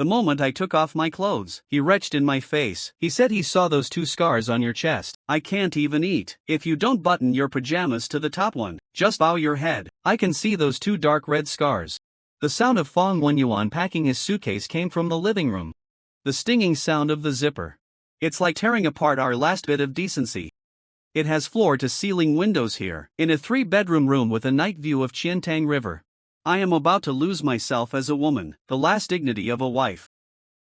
The moment I took off my clothes, he retched in my face. He said he saw those 2 scars on your chest. I can't even eat. If you don't button your pajamas to the top one, just bow your head. I can see those 2 dark red scars. The sound of Fong Wenyuan packing his suitcase came from the living room. The stinging sound of the zipper. It's like tearing apart our last bit of decency. It has floor-to-ceiling windows here, in a 3-bedroom room with a night view of Qiantang River. I am about to lose myself as a woman, the last dignity of a wife.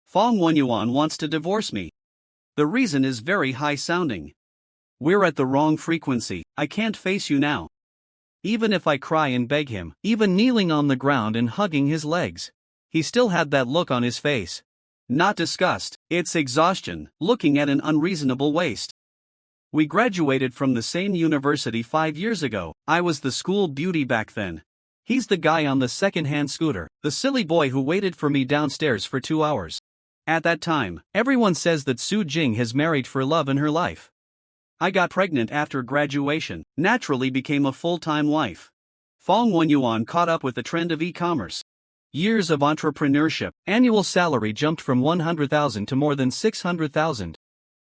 Fong Wenyuan wants to divorce me. The reason is very high-sounding. We're at the wrong frequency. I can't face you now. Even if I cry and beg him, even kneeling on the ground and hugging his legs, he still had that look on his face. Not disgust, it's exhaustion, looking at an unreasonable waste. We graduated from the same university 5 years ago. I was the school beauty back then. He's the guy on the second-hand scooter, the silly boy who waited for me downstairs for 2 hours. At that time, everyone says that Su Jing has married for love in her life. I got pregnant after graduation, naturally became a full-time wife. Fong Wenyuan caught up with the trend of e-commerce. Years of entrepreneurship, annual salary jumped from 100,000 to more than 600,000.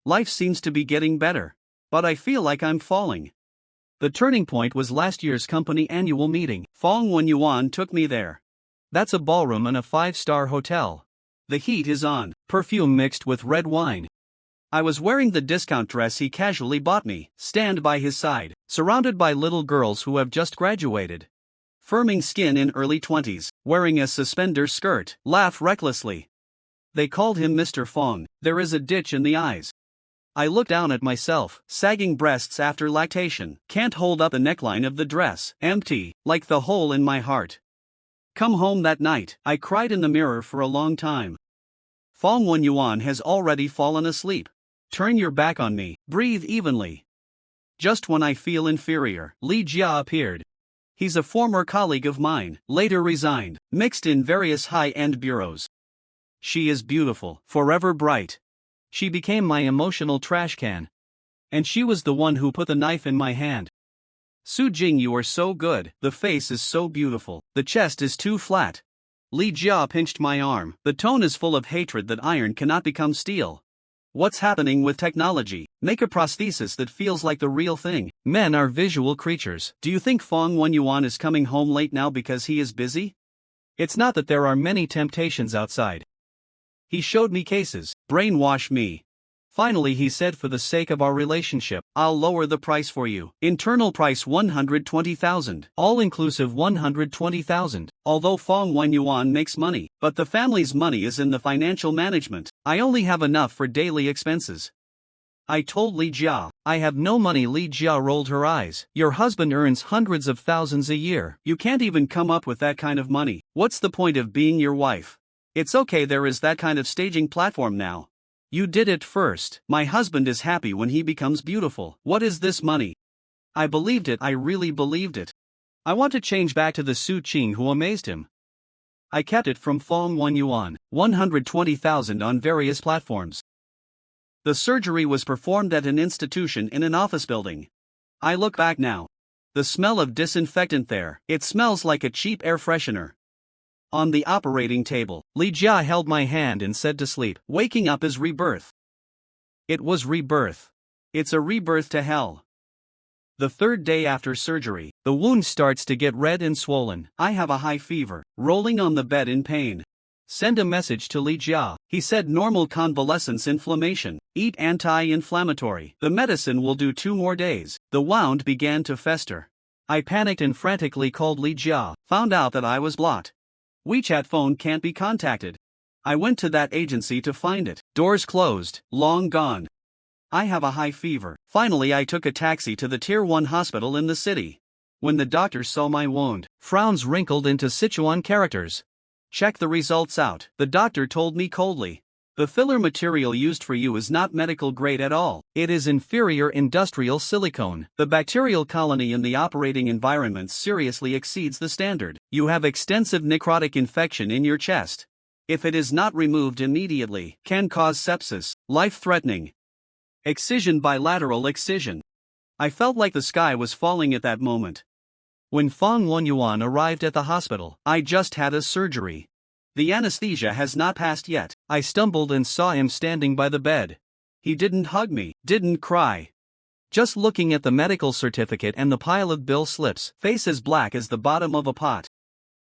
Life seems to be getting better. But I feel like I'm falling. The turning point was last year's company annual meeting. Fong Wenyuan took me there. That's a ballroom in a 5-star hotel. The heat is on, perfume mixed with red wine. I was wearing the discount dress he casually bought me, stand by his side, surrounded by little girls who have just graduated. Firming skin in early 20s, wearing a suspender skirt, laugh recklessly. They called him Mr. Fong. There is a ditch in the eyes. I look down at myself, sagging breasts after lactation, can't hold up the neckline of the dress, empty, like the hole in my heart. Come home that night, I cried in the mirror for a long time. Fong Wenyuan has already fallen asleep. Turn your back on me, breathe evenly. Just when I feel inferior, Li Jia appeared. He's a former colleague of mine, later resigned, mixed in various high-end bureaus. She is beautiful, forever bright. She became my emotional trash can. And she was the one who put the knife in my hand. Su Jing, you are so good, the face is so beautiful, the chest is too flat. Li Jia pinched my arm, the tone is full of hatred that iron cannot become steel. What's happening with technology? Make a prosthesis that feels like the real thing. Men are visual creatures. Do you think Fong Wenyuan is coming home late now because he is busy? It's not that there are many temptations outside. He showed me cases, brainwash me. Finally he said, for the sake of our relationship, I'll lower the price for you. Internal price 120,000. All-inclusive 120,000. Although Fong Wenyuan makes money, but the family's money is in the financial management. I only have enough for daily expenses. I told Li Jia, I have no money. Li Jia rolled her eyes. Your husband earns hundreds of thousands a year. You can't even come up with that kind of money. What's the point of being your wife? It's okay, there is that kind of staging platform now. You did it first. My husband is happy when he becomes beautiful. What is this money? I believed it, I really believed it. I want to change back to the Su Jing who amazed him. I kept it from Fong Wenyuan, 120,000 on various platforms. The surgery was performed at an institution in an office building. I look back now. The smell of disinfectant there, it smells like a cheap air freshener. On the operating table, Li Jia held my hand and said to sleep. Waking up is rebirth. It was rebirth. It's a rebirth to hell. The 3rd day after surgery, the wound starts to get red and swollen. I have a high fever, rolling on the bed in pain. Send a message to Li Jia. He said normal convalescence inflammation. Eat anti-inflammatory. The medicine will do 2 more days. The wound began to fester. I panicked and frantically called Li Jia, found out that I was blocked. WeChat phone can't be contacted. I went to that agency to find it. Doors closed, long gone. I have a high fever. Finally I took a taxi to the Tier 1 hospital in the city. When the doctor saw my wound, frowns wrinkled into Sichuan characters. Check the results out, the doctor told me coldly. The filler material used for you is not medical grade at all. It is inferior industrial silicone. The bacterial colony in the operating environment seriously exceeds the standard. You have extensive necrotic infection in your chest. If it is not removed immediately, can cause sepsis, life-threatening. Excision, bilateral excision. I felt like the sky was falling at that moment. When Fong Wenyuan arrived at the hospital, I just had a surgery. The anesthesia has not passed yet. I stumbled and saw him standing by the bed. He didn't hug me, didn't cry. Just looking at the medical certificate and the pile of bill slips, face as black as the bottom of a pot.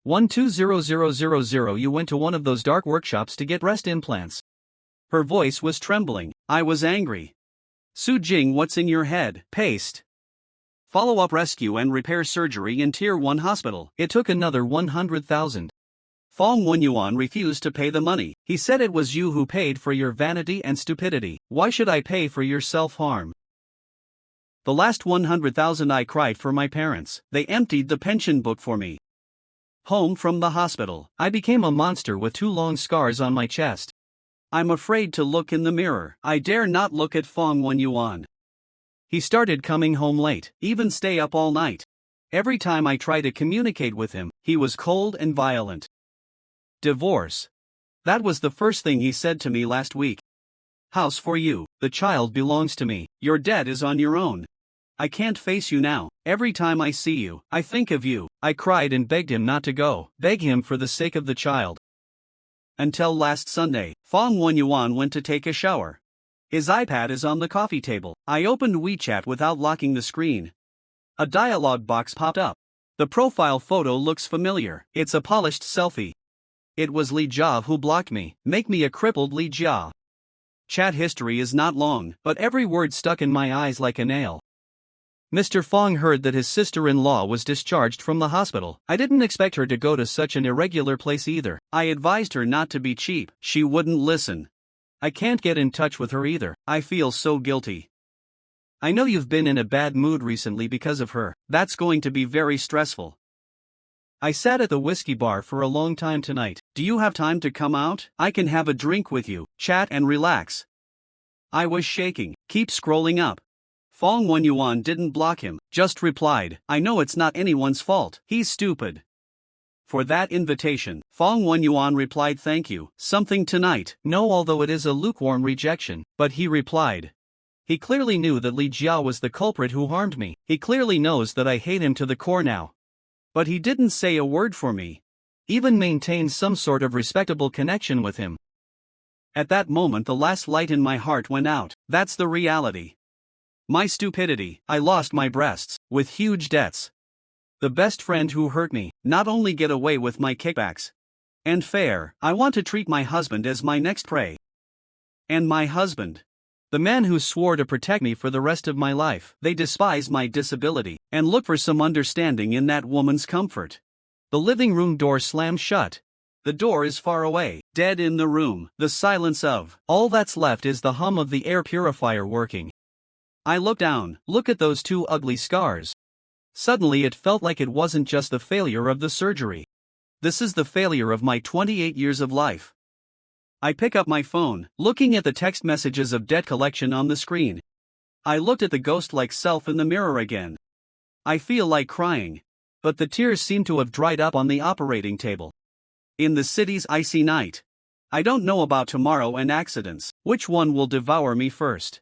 120000. You went to one of those dark workshops to get breast implants. Her voice was trembling. I was angry. Su Jing, what's in your head? Paste. Follow-up rescue and repair surgery in Tier 1 hospital. It took another 100,000. Fong Wenyuan refused to pay the money. He said it was you who paid for your vanity and stupidity. Why should I pay for your self-harm? The last 100,000 I cried for my parents. They emptied the pension book for me. Home from the hospital, I became a monster with 2 long scars on my chest. I'm afraid to look in the mirror. I dare not look at Fong Wenyuan. He started coming home late, even stay up all night. Every time I tried to communicate with him, he was cold and violent. Divorce. That was the first thing he said to me last week. House for you, the child belongs to me, your debt is on your own. I can't face you now. Every time I see you, I think of you. I cried and begged him not to go, beg him for the sake of the child. Until last Sunday, Fong Wenyuan went to take a shower. His iPad is on the coffee table. I opened WeChat without locking the screen. A dialog box popped up. The profile photo looks familiar. It's a polished selfie. It was Li Jia who blocked me. Make me a crippled Li Jia. Chat history is not long, but every word stuck in my eyes like a nail. Mr. Fong heard that his sister-in-law was discharged from the hospital. I didn't expect her to go to such an irregular place either. I advised her not to be cheap. She wouldn't listen. I can't get in touch with her either. I feel so guilty. I know you've been in a bad mood recently because of her. That's going to be very stressful. I sat at the whiskey bar for a long time tonight. Do you have time to come out? I can have a drink with you, chat and relax. I was shaking. Keep scrolling up. Fong Wenyuan didn't block him, just replied, I know it's not anyone's fault, he's stupid. For that invitation, Fong Wenyuan replied thank you, something tonight. No, although it is a lukewarm rejection, but he replied. He clearly knew that Li Jia was the culprit who harmed me. He clearly knows that I hate him to the core now. But he didn't say a word for me. Even maintain some sort of respectable connection with him. At that moment the last light in my heart went out. That's the reality. My stupidity, I lost my breasts, with huge debts. The best friend who hurt me, not only get away with my kickbacks. And fair, I want to treat my husband as my next prey. And my husband. The man who swore to protect me for the rest of my life. They despise my disability, and look for some understanding in that woman's comfort. The living room door slammed shut. The door is far away, dead in the room, the silence of. All that's left is the hum of the air purifier working. I look down, look at those 2 ugly scars. Suddenly it felt like it wasn't just the failure of the surgery. This is the failure of my 28 years of life. I pick up my phone, looking at the text messages of debt collection on the screen. I looked at the ghost-like self in the mirror again. I feel like crying. But the tears seem to have dried up on the operating table. In the city's icy night. I don't know about tomorrow and accidents. Which one will devour me first?